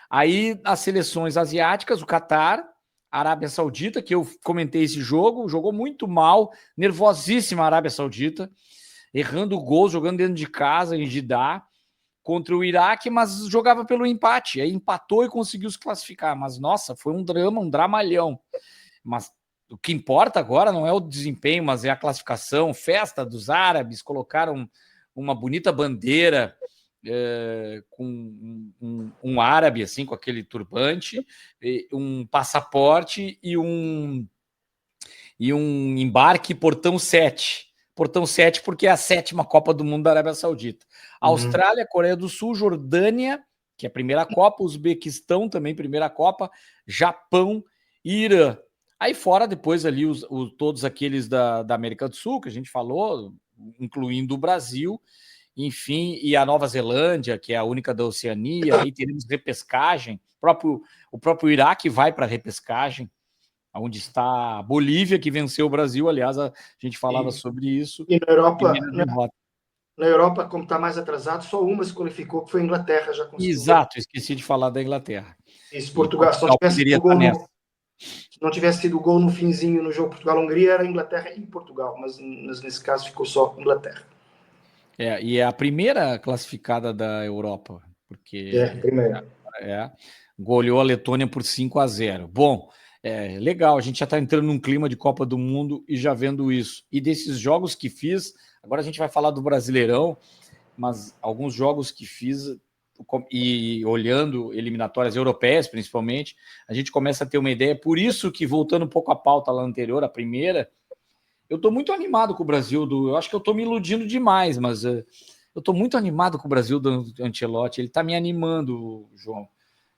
Aí as seleções asiáticas, o Catar, Arábia Saudita, que eu comentei esse jogo, jogou muito mal, nervosíssima a Arábia Saudita, errando gols, jogando dentro de casa, em Jeddah, contra o Iraque, mas jogava pelo empate, aí empatou e conseguiu se classificar, mas nossa, foi um drama, um dramalhão. Mas o que importa agora não é o desempenho, mas é a classificação, festa dos árabes, colocaram uma bonita bandeira com um árabe, assim, com aquele turbante, um passaporte e um embarque portão 7. Portão 7 porque é a 7ª Copa do Mundo da Arábia Saudita. Austrália, Coreia do Sul, Jordânia, que é a primeira Copa, Uzbequistão também, primeira Copa, Japão e Irã. Aí fora depois ali todos aqueles da América do Sul, que a gente falou, incluindo o Brasil, enfim, e a Nova Zelândia, que é a única da Oceania, aí teremos repescagem, o próprio Iraque vai para a repescagem, onde está a Bolívia, que venceu o Brasil, aliás, a gente falava sobre isso. E na Europa, como está mais atrasado, só uma se qualificou, que foi a Inglaterra, já conseguiu. Exato, esqueci de falar da Inglaterra. Isso, Portugal, se não tivesse sido gol se não tivesse sido gol no finzinho no jogo Portugal-Hungria, era Inglaterra e Portugal, mas nesse caso ficou só Inglaterra. E é a primeira classificada da Europa, porque goleou a Letônia por 5-0. Bom, legal, a gente já está entrando num clima de Copa do Mundo e já vendo isso. E desses jogos que fiz, agora a gente vai falar do Brasileirão, mas alguns jogos que fiz, e olhando eliminatórias europeias, principalmente, a gente começa a ter uma ideia. Por isso que, voltando um pouco à pauta lá anterior, a primeira, eu estou muito animado com o Brasil. Eu acho que eu estou me iludindo demais, mas eu estou muito animado com o Brasil do Ancelotti. Ele está me animando, João.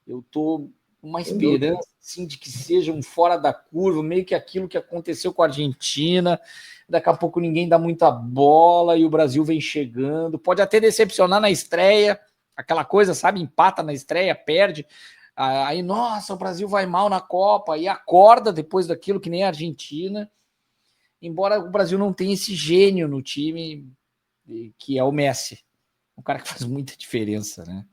Eu estou com uma esperança assim, de que seja um fora da curva, meio que aquilo que aconteceu com a Argentina. Daqui a pouco ninguém dá muita bola e o Brasil vem chegando. Pode até decepcionar na estreia, aquela coisa, sabe? Empata na estreia, perde. Aí, nossa, o Brasil vai mal na Copa e acorda depois daquilo, que nem a Argentina. Embora o Brasil não tenha esse gênio no time, que é o Messi. Um cara que faz muita diferença, né?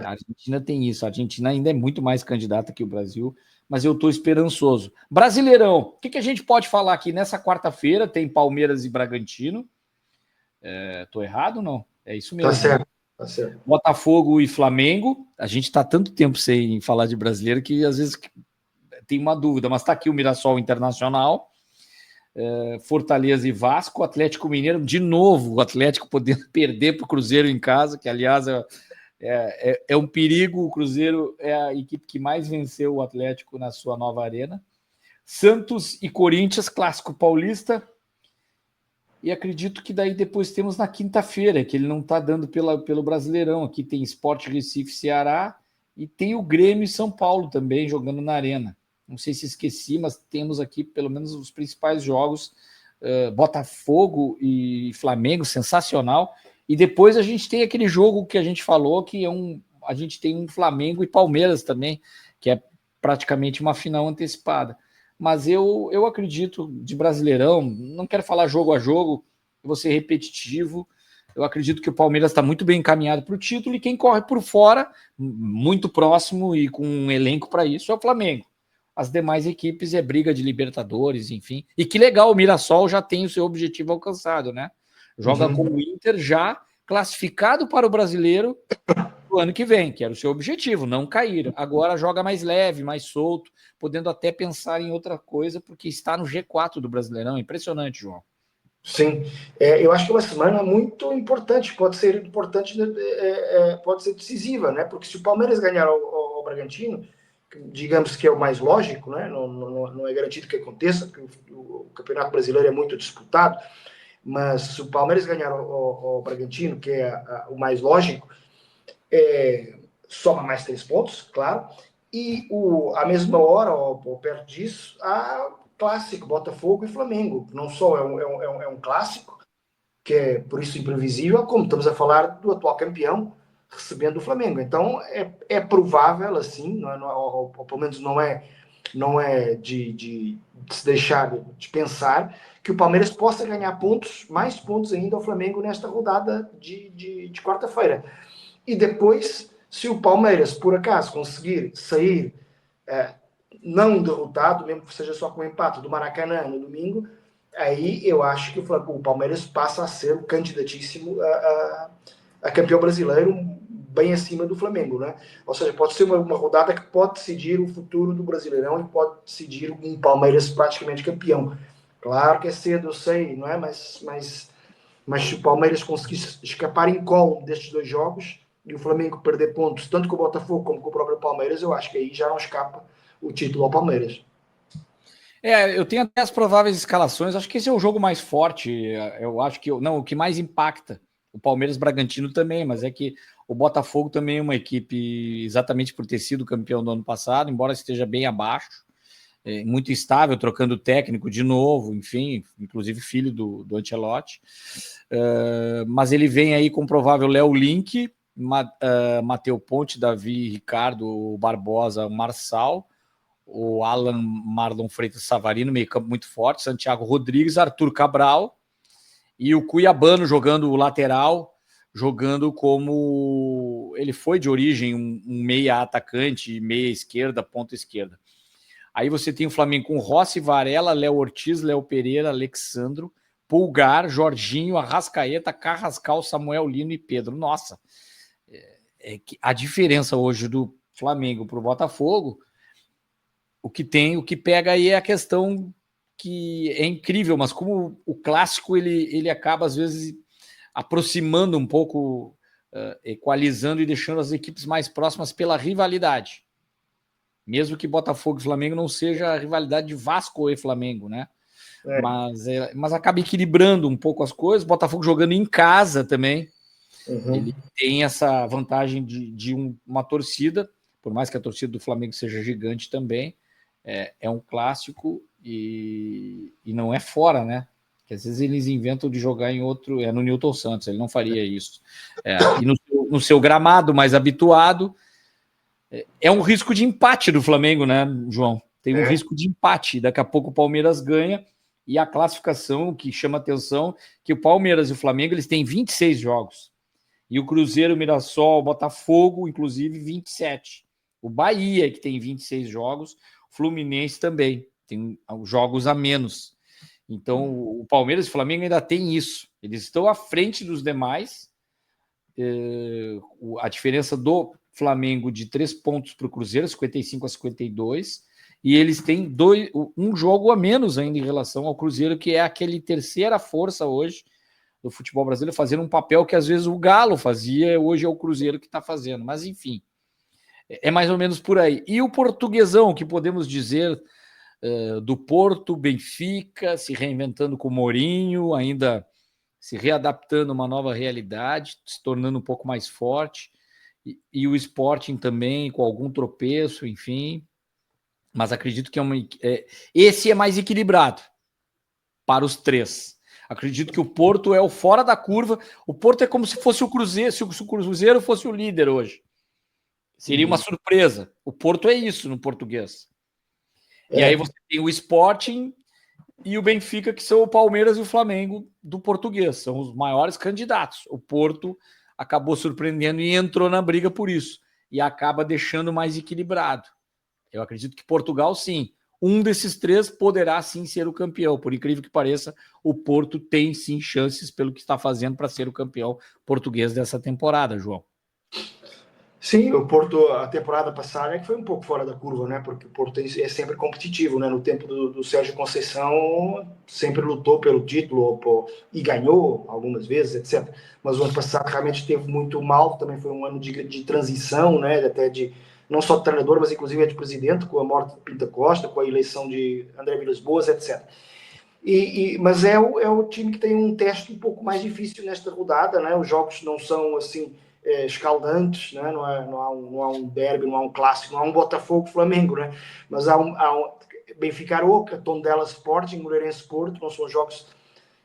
A Argentina tem isso. A Argentina ainda é muito mais candidata que o Brasil, mas eu estou esperançoso. Brasileirão, o que a gente pode falar aqui? Nessa quarta-feira tem Palmeiras e Bragantino. Estou errado ou não? É isso mesmo. Tá certo, tá certo. Botafogo e Flamengo. A gente está tanto tempo sem falar de brasileiro que às vezes tem uma dúvida, mas está aqui o Mirassol Internacional. Fortaleza e Vasco, Atlético Mineiro, de novo o Atlético podendo perder para o Cruzeiro em casa, que aliás é um perigo. O Cruzeiro é a equipe que mais venceu o Atlético na sua nova arena. Santos e Corinthians, clássico paulista. E acredito que daí depois temos na quinta-feira, que ele não está dando pelo Brasileirão. Aqui tem Sport Recife, Ceará, e tem o Grêmio e São Paulo também jogando na arena. Não sei se esqueci, mas temos aqui pelo menos os principais jogos. Botafogo e Flamengo, sensacional. E depois a gente tem aquele jogo que a gente falou, que a gente tem um Flamengo e Palmeiras também, que é praticamente uma final antecipada. Mas eu acredito, de Brasileirão, não quero falar jogo a jogo, vou ser repetitivo. Eu acredito que o Palmeiras está muito bem encaminhado para o título, e quem corre por fora, muito próximo e com um elenco para isso, é o Flamengo. As demais equipes é briga de Libertadores, enfim. E que legal, o Mirassol já tem o seu objetivo alcançado, né? Joga com o Inter já classificado para o Brasileiro do ano que vem, que era o seu objetivo, não cair. Agora joga mais leve, mais solto, podendo até pensar em outra coisa, porque está no G4 do Brasileirão. Impressionante, João. Sim, eu acho que é uma semana muito importante, pode ser importante, pode ser decisiva, né? Porque se o Palmeiras ganhar o Bragantino, digamos que é o mais lógico, né? Não é garantido que aconteça, porque o Campeonato Brasileiro é muito disputado, mas se o Palmeiras ganhar o Bragantino, que é o mais lógico, soma mais 3 pontos, claro, e à mesma hora, ou perto disso, a clássico, Botafogo e Flamengo. Não só é um clássico, que é por isso imprevisível, como estamos a falar do atual campeão recebendo o Flamengo. Então é provável, assim, ou pelo menos não é de se deixar de pensar, que o Palmeiras possa ganhar mais pontos ainda ao Flamengo nesta rodada de quarta-feira. E depois, se o Palmeiras, por acaso, conseguir sair não derrotado, mesmo que seja só com empate do Maracanã no domingo, aí eu acho que o Palmeiras passa a ser candidatíssimo a campeão brasileiro, bem acima do Flamengo, né? Ou seja, pode ser uma rodada que pode decidir o futuro do Brasileirão e pode decidir um Palmeiras praticamente campeão. Claro que é cedo, eu sei, não é? Mas mas se o Palmeiras conseguisse escapar em colo destes dois jogos e o Flamengo perder pontos, tanto com o Botafogo como com o próprio Palmeiras, eu acho que aí já não escapa o título ao Palmeiras. Eu tenho até as prováveis escalações. Acho que esse é o jogo mais forte. Eu acho que não, o que mais impacta. O Palmeiras Bragantino também, mas é que o Botafogo também é uma equipe, exatamente por ter sido campeão do ano passado, embora esteja bem abaixo, muito instável, trocando técnico de novo, enfim, inclusive filho do Ancelotti. Mas ele vem aí com o provável Léo Link, Matheus Ponte, Davi, Ricardo, Barbosa, Marçal, o Alan Marlon Freitas Savarino, meio campo muito forte, Santiago Rodrigues, Arthur Cabral e o Cuiabano jogando o lateral, jogando como ele foi de origem, um meia atacante, meia esquerda, ponta esquerda. Aí você tem o Flamengo com Rossi, Varela, Léo Ortiz, Léo Pereira, Alexandro, Pulgar, Jorginho, Arrascaeta, Carrascal, Samuel Lino e Pedro. Nossa, a diferença hoje do Flamengo para o Botafogo, o que pega aí é a questão que é incrível, mas como o clássico ele acaba às vezes aproximando um pouco, equalizando e deixando as equipes mais próximas pela rivalidade. Mesmo que Botafogo e Flamengo não seja a rivalidade de Vasco e Flamengo, né? Mas acaba equilibrando um pouco as coisas. Botafogo jogando em casa também. Ele tem essa vantagem de uma torcida, por mais que a torcida do Flamengo seja gigante também. É um clássico e não é fora, né? Porque às vezes eles inventam de jogar em outro. No Newton Santos, ele não faria isso. E no seu gramado mais habituado, é um risco de empate do Flamengo, né, João? Tem um risco de empate. Daqui a pouco o Palmeiras ganha e a classificação que chama atenção que o Palmeiras e o Flamengo eles têm 26 jogos. E o Cruzeiro, o Mirassol, o Botafogo, inclusive, 27. O Bahia, que tem 26 jogos, o Fluminense também tem jogos a menos. Então, o Palmeiras e o Flamengo ainda tem isso. Eles estão à frente dos demais. A diferença do Flamengo de 3 pontos para o Cruzeiro, 55 a 52, e eles têm um jogo a menos ainda em relação ao Cruzeiro, que é aquele terceira força hoje do futebol brasileiro, fazendo um papel que às vezes o Galo fazia, hoje é o Cruzeiro que está fazendo. Mas enfim, é mais ou menos por aí. E o Portuguesão, que podemos dizer do Porto, Benfica, se reinventando com o Mourinho, ainda se readaptando a uma nova realidade, se tornando um pouco mais forte, e o Sporting também, com algum tropeço, enfim. Mas acredito que esse é mais equilibrado para os três. Acredito que o Porto é o fora da curva. O Porto é como se fosse o Cruzeiro, se o Cruzeiro fosse o líder hoje. Seria uma surpresa. O Porto é isso no português. E aí você tem o Sporting e o Benfica, que são o Palmeiras e o Flamengo do português. São os maiores candidatos. O Porto acabou surpreendendo e entrou na briga por isso. E acaba deixando mais equilibrado. Eu acredito que Portugal, sim. Um desses três poderá sim ser o campeão. Por incrível que pareça, o Porto tem sim chances pelo que está fazendo para ser o campeão português dessa temporada, João. Sim, o Porto, a temporada passada, foi um pouco fora da curva, né? Porque o Porto é sempre competitivo, né? No tempo do Sérgio Conceição, sempre lutou pelo título e ganhou algumas vezes, etc. Mas o ano passado realmente esteve muito mal, também foi um ano de transição, né? Até não só de treinador, mas inclusive de presidente, com a morte de Pinta Costa, com a eleição de André Vilas-Boas, etc. Mas é o time que tem um teste um pouco mais difícil nesta rodada, né? Os jogos não são assim escaldantes, né? Não há um derby, não há um clássico, não há um Botafogo-Flamengo, né? Mas há um Benfica-Aroca, Tondela Sporting, Moreirense-Porto, não são jogos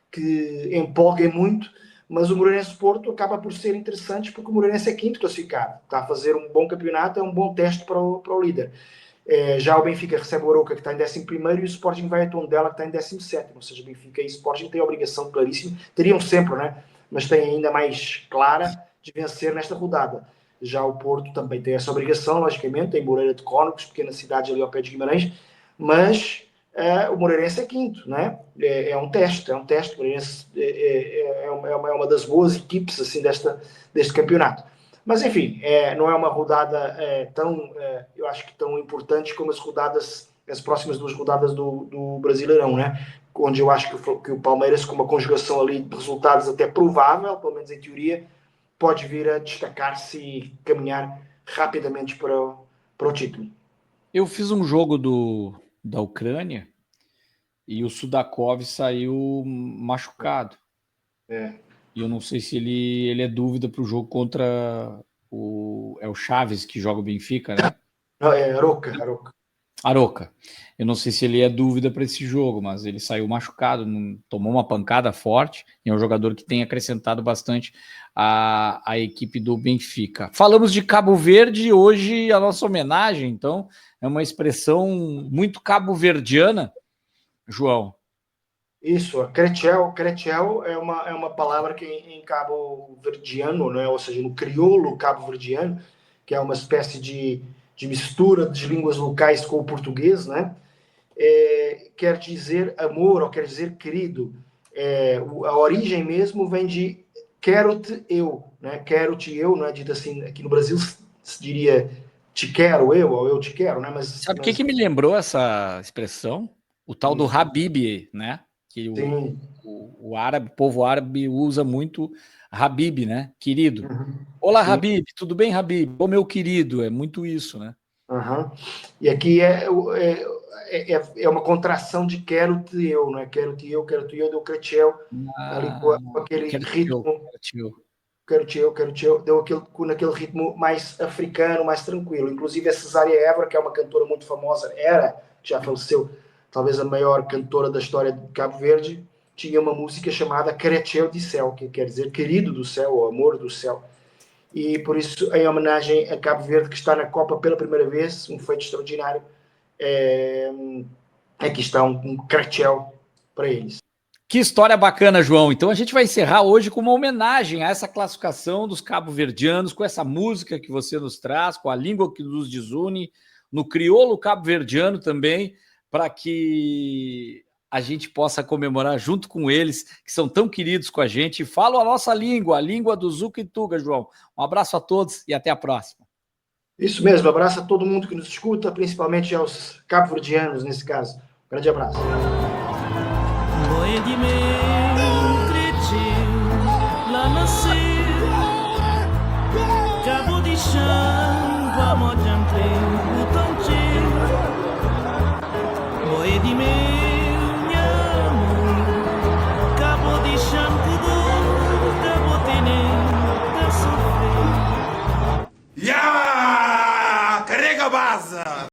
que empolguem muito, mas o Moreirense-Porto acaba por ser interessante porque o Moreirense é quinto classificado, está a fazer um bom campeonato, é um bom teste para o líder. Já o Benfica recebe o Aroca, que está em 11º, e o Sporting vai a Tondela, que está em 17º. Ou seja, Benfica e Sporting têm a obrigação claríssima, teriam sempre, né? Mas têm ainda mais clara de vencer nesta rodada. Já o Porto também tem essa obrigação, logicamente, tem Moreira de Cónicos, pequena cidade ali ao pé de Guimarães, mas o Moreirense é quinto, né? É um teste. O Moreirense é uma das boas equipes assim, deste campeonato. Mas, enfim, não é uma rodada eu acho que tão importante como as rodadas as próximas 2 rodadas do Brasileirão, né? Onde eu acho que o Palmeiras, com uma conjugação ali de resultados até provável, pelo menos em teoria, pode vir a destacar-se e caminhar rapidamente para o título. Eu fiz um jogo da Ucrânia e o Sudakov saiu machucado. E eu não sei se ele é dúvida para o jogo contra o Chaves, que joga o Benfica, né? Não, é Aroca. Aroca. Eu não sei se ele é dúvida para esse jogo, mas ele saiu machucado, tomou uma pancada forte, e é um jogador que tem acrescentado bastante a equipe do Benfica. Falamos de Cabo Verde, hoje a nossa homenagem, então, é uma expressão muito cabo-verdiana, João. Isso, Crechel é uma palavra que em cabo-verdiano, né? Ou seja, no crioulo cabo-verdiano, que é uma espécie de mistura de línguas locais com o português, né? Quer dizer amor, ou quer dizer querido. A origem mesmo vem de quero-te eu, né? Quero-te eu, não é dito assim, aqui no Brasil se diria te quero eu, ou eu te quero, né? Sabe o que me lembrou essa expressão? O tal do Habib, né? Que o árabe, o povo árabe usa muito Habib, né? Querido. Olá, sim. Habib, tudo bem, Habib? Ô, meu querido, é muito isso, né? E aqui é uma contração de quero-te eu, não é? Quero-te eu, deu Crechel, ali com aquele ritmo. Quero-te eu, deu naquele ritmo mais africano, mais tranquilo. Inclusive a Cesária Évora, que é uma cantora muito famosa, já faleceu, talvez a maior cantora da história de Cabo Verde, tinha uma música chamada Crechel de Céu, que quer dizer querido do céu, ou amor do céu. E por isso, em homenagem a Cabo Verde, que está na Copa pela primeira vez, um feito extraordinário, aqui está um Crechel para eles. Que história bacana, João. Então a gente vai encerrar hoje com uma homenagem a essa classificação dos cabo-verdianos, com essa música que você nos traz, com a língua que nos desune, no crioulo cabo-verdiano também, para que a gente possa comemorar junto com eles, que são tão queridos com a gente, e falam a nossa língua, a língua do Zuca e Tuga, João. Um abraço a todos e até a próxima. Isso mesmo, abraço a todo mundo que nos escuta, principalmente aos cabo-verdianos, nesse caso. Um grande abraço.